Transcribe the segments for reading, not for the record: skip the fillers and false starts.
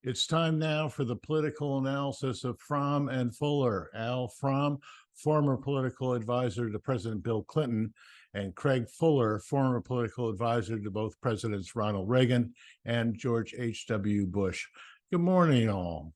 It's time now for the political analysis of Fromm and Fuller. Al Fromm, former political advisor to President Bill Clinton, and Craig Fuller, former political advisor to both Presidents Ronald Reagan and George H.W. Bush. Good morning, all.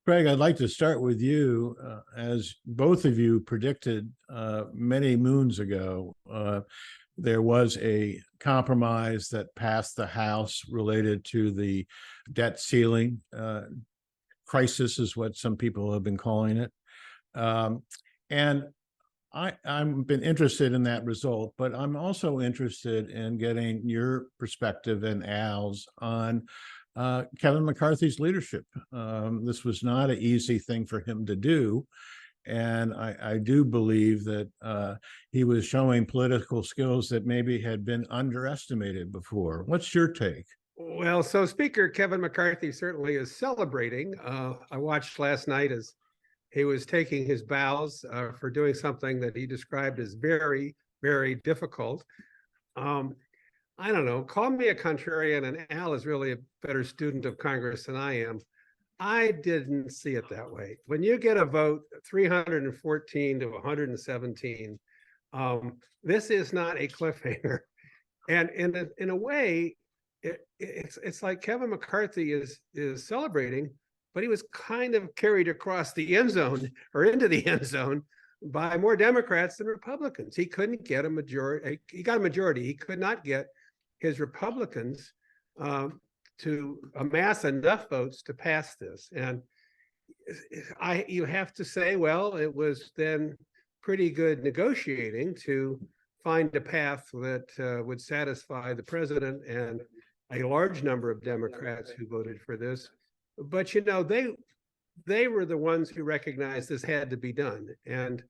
Craig, I'd like to start with you. As both of you predicted many moons ago, there was a compromise that passed the House related to the debt ceiling crisis, is what some people have been calling it. And I've been interested in that result, but I'm also interested in getting your perspective and Al's on Kevin McCarthy's leadership. This was not an easy thing for him to do. And I do believe that he was showing political skills that maybe had been underestimated before. What's your take? Well, so Speaker Kevin McCarthy certainly is celebrating. I watched last night as he was taking his bows for doing something that he described as very, very difficult. I don't know, call me a contrarian, and Al is really a better student of Congress than I am. I didn't see it that way. When you get a vote 314 to 117, this is not a cliffhanger. And in a way, it's like Kevin McCarthy is celebrating, but he was kind of carried across the end zone or into the end zone by more Democrats than Republicans. He couldn't get a majority. He got a majority. He could not get his Republicans to amass enough votes to pass this. And you have to say, well, it was then pretty good negotiating to find a path that would satisfy the president and a large number of Democrats who voted for this. But, you know, they were the ones who recognized this had to be done. And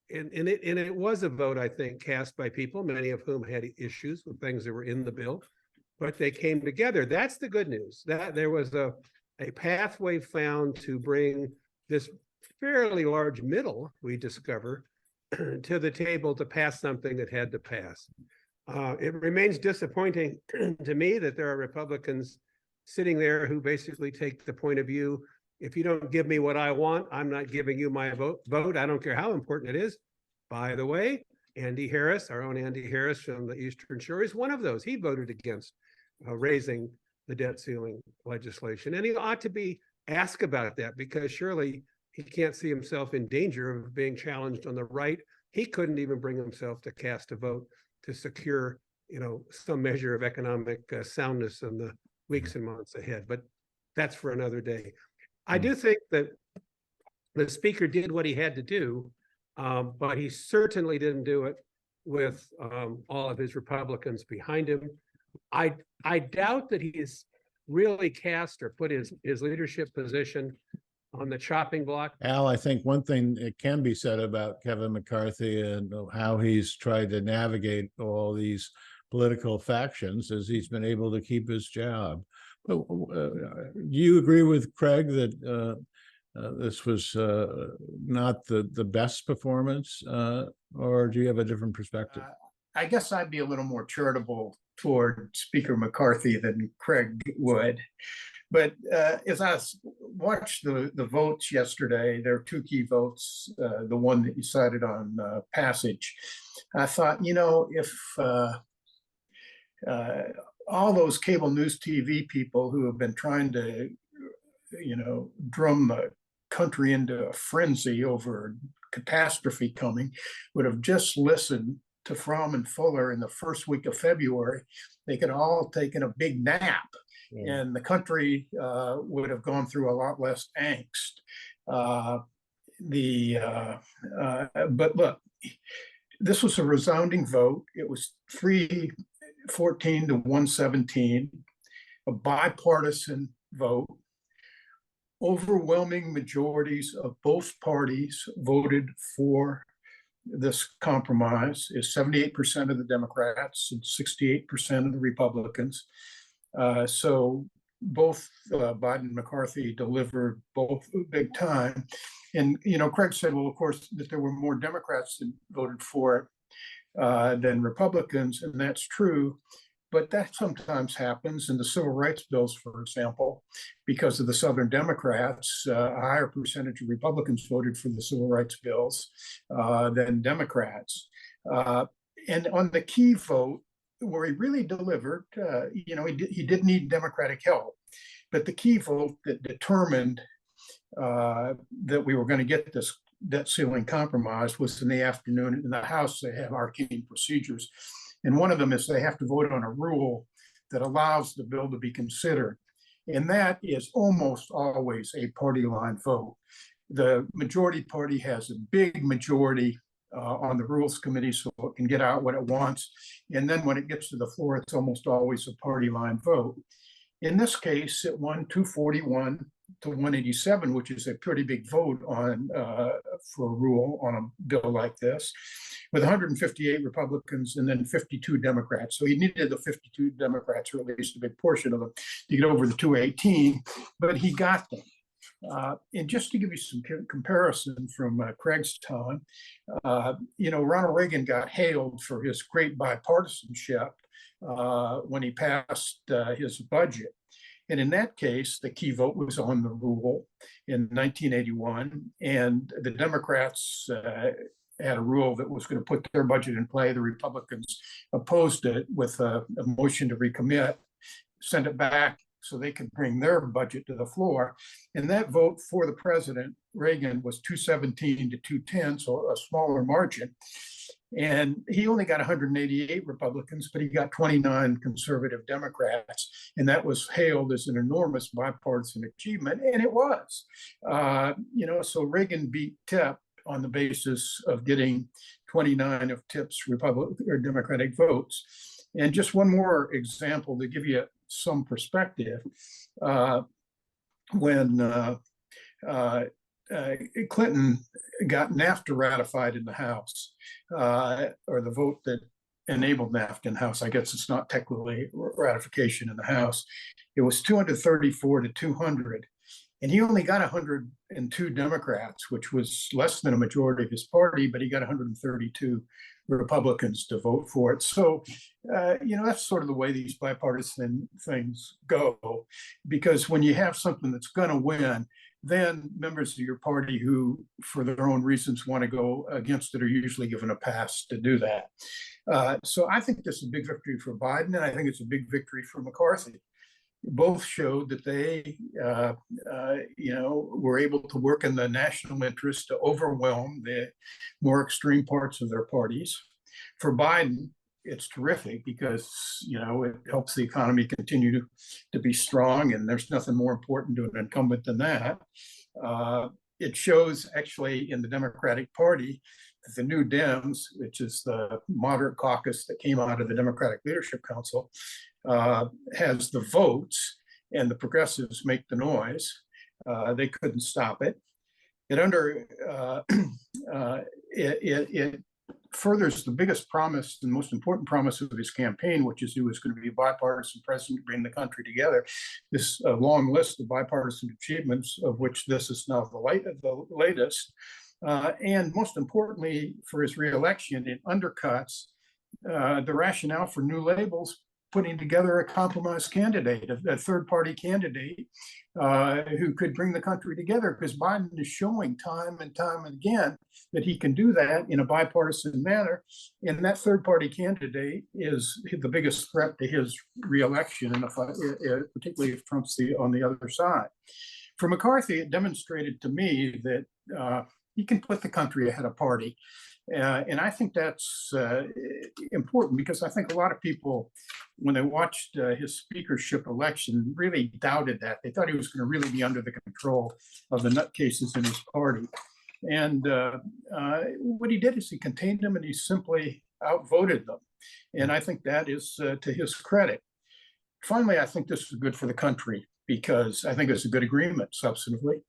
it was a vote, I think, cast by people, many of whom had issues with things that were in the bill, but they came together. That's the good news, that there was a pathway found to bring this fairly large middle, we discover, to the table to pass something that had to pass. It remains disappointing to me that there are Republicans sitting there who basically take the point of view, if you don't give me what I want, I'm not giving you my vote. I don't care how important it is. By the way, Andy Harris, our own Andy Harris from the Eastern Shore, is one of those. He voted against raising the debt ceiling legislation. And he ought to be asked about that, because surely he can't see himself in danger of being challenged on the right. He couldn't even bring himself to cast a vote to secure, you know, some measure of economic soundness in the weeks and months ahead. But that's for another day. I do think that the speaker did what he had to do, but he certainly didn't do it with all of his Republicans behind him. I doubt that he's really cast or put his leadership position on the chopping block. Al, I think one thing that can be said about Kevin McCarthy and how he's tried to navigate all these political factions is he's been able to keep his job. But do you agree with Craig that this was not the best performance, or do you have a different perspective? I guess I'd be a little more charitable toward Speaker McCarthy than Craig would. But as I watched the votes yesterday, there are two key votes, the one that you cited on passage. I thought, you know, if all those cable news TV people who have been trying to, you know, drum the country into a frenzy over catastrophe coming would have just listened to Fromm and Fuller in the first week of February, they could all taken a big nap. Yeah. And the country would have gone through a lot less angst. But look, this was a resounding vote. It was 314 to 117, a bipartisan vote. Overwhelming majorities of both parties voted for this compromise. Is 78% of the Democrats and 68% of the Republicans. So both Biden and McCarthy delivered both big time. And, you know, Craig said, well, of course, that there were more Democrats that voted for it than Republicans, and that's true. but that sometimes happens in the civil rights bills, for example, because of the Southern Democrats. A higher percentage of Republicans voted for the civil rights bills than Democrats. And on the key vote, where he really delivered, he did need Democratic help, but the key vote that determined that we were going to get this debt ceiling compromise was in the afternoon. In the House, they have arcane procedures. And one of them is they have to vote on a rule that allows the bill to be considered. And that is almost always a party line vote. The majority party has a big majority on the Rules Committee, so it can get out what it wants. And then when it gets to the floor, it's almost always a party line vote. In this case, it won 241 to 187, which is a pretty big vote on for a rule on a bill like this, with 158 Republicans and then 52 Democrats. So he needed the 52 Democrats, or at least a big portion of them, to get over the 218, but he got them. And just to give you some comparison from Craig's time, Ronald Reagan got hailed for his great bipartisanship when he passed his budget. And in that case, the key vote was on the rule in 1981. And the Democrats had a rule that was going to put their budget in play. The Republicans opposed it with a motion to recommit, send it back so they could bring their budget to the floor. And that vote for the president, Reagan, was 217 to 210, so a smaller margin. And he only got 188 Republicans, but he got 29 conservative Democrats. And that was hailed as an enormous bipartisan achievement. And it was. So Reagan beat Tip on the basis of getting 29 of Tip's Republican or Democratic votes. And just one more example to give you some perspective. When Clinton got NAFTA ratified in the House, or the vote that enabled NAFTA in the House, I guess it's not technically ratification in the House, it was 234 to 200. And he only got 102 Democrats, which was less than a majority of his party, but he got 132 Republicans to vote for it. So, that's sort of the way these bipartisan things go, because when you have something that's going to win, then members of your party who, for their own reasons, want to go against it are usually given a pass to do that. So I think this is a big victory for Biden, and I think it's a big victory for McCarthy. Both showed that they, were able to work in the national interest to overwhelm the more extreme parts of their parties. For Biden, it's terrific because, it helps the economy continue to be strong, and there's nothing more important to an incumbent than that. It shows actually in the Democratic Party that the New Dems, which is the moderate caucus that came out of the Democratic Leadership Council, has the votes, and the progressives make the noise. They couldn't stop it. It furthers the biggest promise, the most important promise of his campaign, which is he was going to be a bipartisan president to bring the country together. This long list of bipartisan achievements, of which this is now the latest. And most importantly, for his reelection, it undercuts the rationale for new labels, putting together a compromise candidate, a third-party candidate who could bring the country together, because Biden is showing time and time again that he can do that in a bipartisan manner. And that third-party candidate is the biggest threat to his reelection, particularly if Trump's on the other side. For McCarthy, it demonstrated to me that he can put the country ahead of party. And I think that's important, because I think a lot of people, when they watched his speakership election, really doubted that. They thought he was going to really be under the control of the nutcases in his party. And what he did is he contained them, and he simply outvoted them. And I think that is to his credit. Finally, I think this is good for the country, because I think it's a good agreement substantively.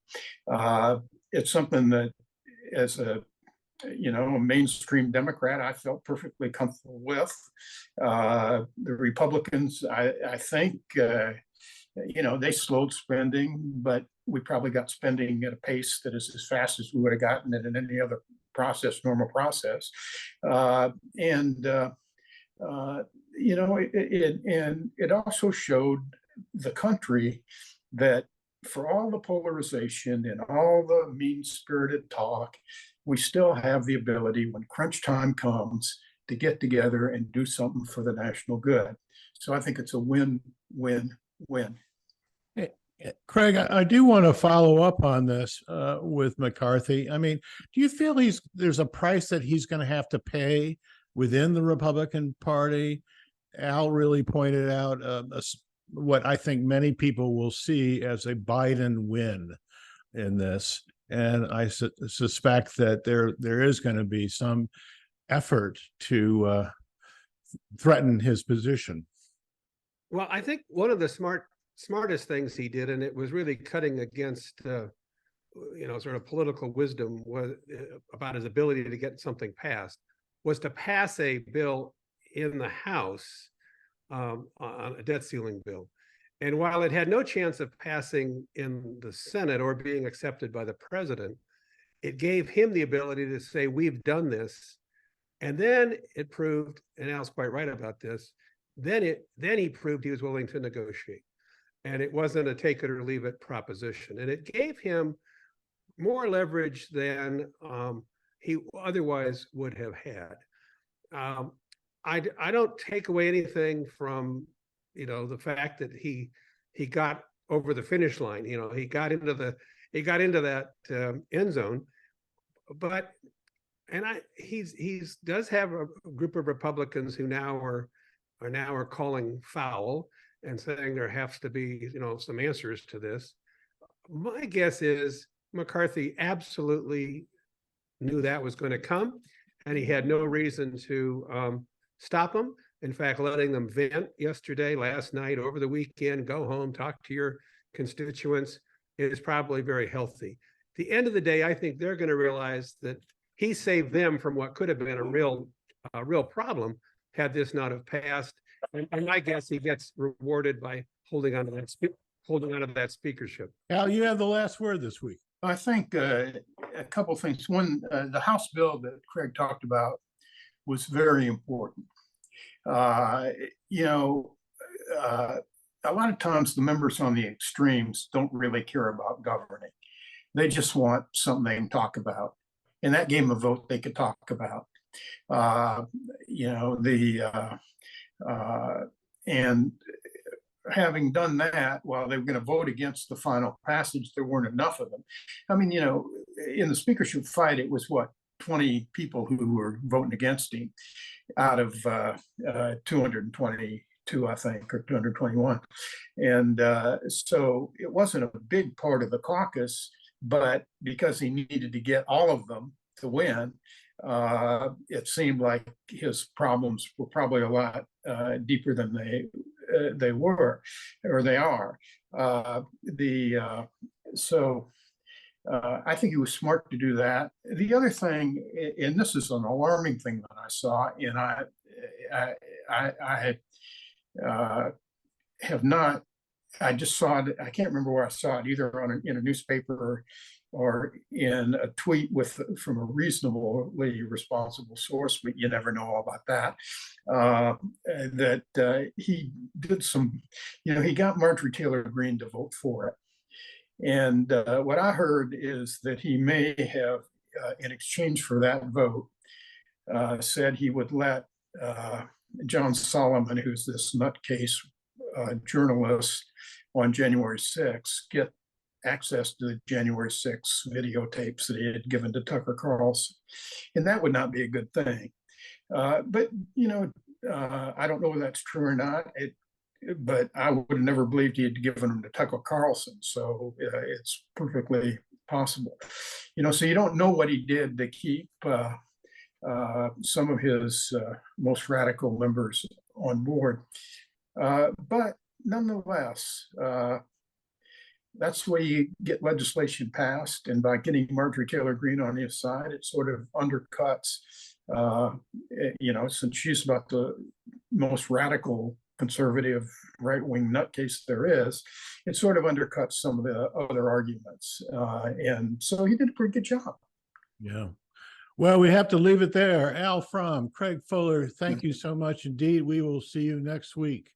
It's something that, as a mainstream Democrat, I felt perfectly comfortable with. The Republicans, I think, they slowed spending, but we probably got spending at a pace that is as fast as we would have gotten it in any other normal process. and it also showed the country that for all the polarization and all the mean-spirited talk, we still have the ability when crunch time comes to get together and do something for the national good. So I think it's a win-win-win. Craig, I do want to follow up on this with McCarthy. I mean, do you feel there's a price that he's going to have to pay within the Republican Party? Al really pointed out what I think many people will see as a Biden win in this, and I suspect that there is going to be some effort to threaten his position. Well, I think one of the smartest things he did, and it was really cutting against sort of political wisdom, was about his ability to get something passed, was to pass a bill in the House on a debt ceiling bill. And while it had no chance of passing in the Senate or being accepted by the president, it gave him the ability to say, we've done this. And then it proved, and Al's quite right about this, then he proved he was willing to negotiate. And it wasn't a take it or leave it proposition. And it gave him more leverage than he otherwise would have had. I don't take away anything from, the fact that he got over the finish line. He got into that end zone, but he does have a group of Republicans who now are calling foul and saying there has to be, some answers to this. My guess is McCarthy absolutely knew that was going to come, and he had no reason to stop them. In fact, letting them vent yesterday, last night, over the weekend, go home, talk to your constituents is probably very healthy. At the end of the day, I think they're going to realize that he saved them from what could have been a real problem had this not have passed. And I guess he gets rewarded by holding on to that speakership. Al, you have the last word this week. I think a couple of things. One, the House bill that Craig talked about was very important. A lot of times the members on the extremes don't really care about governing. They just want something they can talk about. And that gave them a vote they could talk about. And having done that, while they were going to vote against the final passage, there weren't enough of them. I mean, in the speakership fight, it was 20 people who were voting against him out of 222, I think, or 221. And so it wasn't a big part of the caucus, but because he needed to get all of them to win, it seemed like his problems were probably a lot deeper than they were, or they are. I think he was smart to do that. The other thing, and this is an alarming thing that I saw, and I have not. I just saw it. I can't remember where I saw it, either in a newspaper or in a tweet from a reasonably responsible source, but you never know all about that. That he did some, he got Marjorie Taylor Greene to vote for it. And what I heard is that he may have, in exchange for that vote, said he would let John Solomon, who's this nutcase journalist on January 6th, get access to the January 6th videotapes that he had given to Tucker Carlson. And that would not be a good thing. But, I don't know if that's true or not. But I would have never believed he had given them to Tucker Carlson. So it's perfectly possible. So you don't know what he did to keep some of his most radical members on board. But nonetheless, that's the way you get legislation passed. And by getting Marjorie Taylor Greene on his side, it sort of undercuts, since she's about the most radical conservative right-wing nutcase there is, it sort of undercuts some of the other arguments. And so he did a pretty good job. Yeah. Well, we have to leave it there. Al Fromm, Craig Fuller, thank you so much indeed. We will see you next week.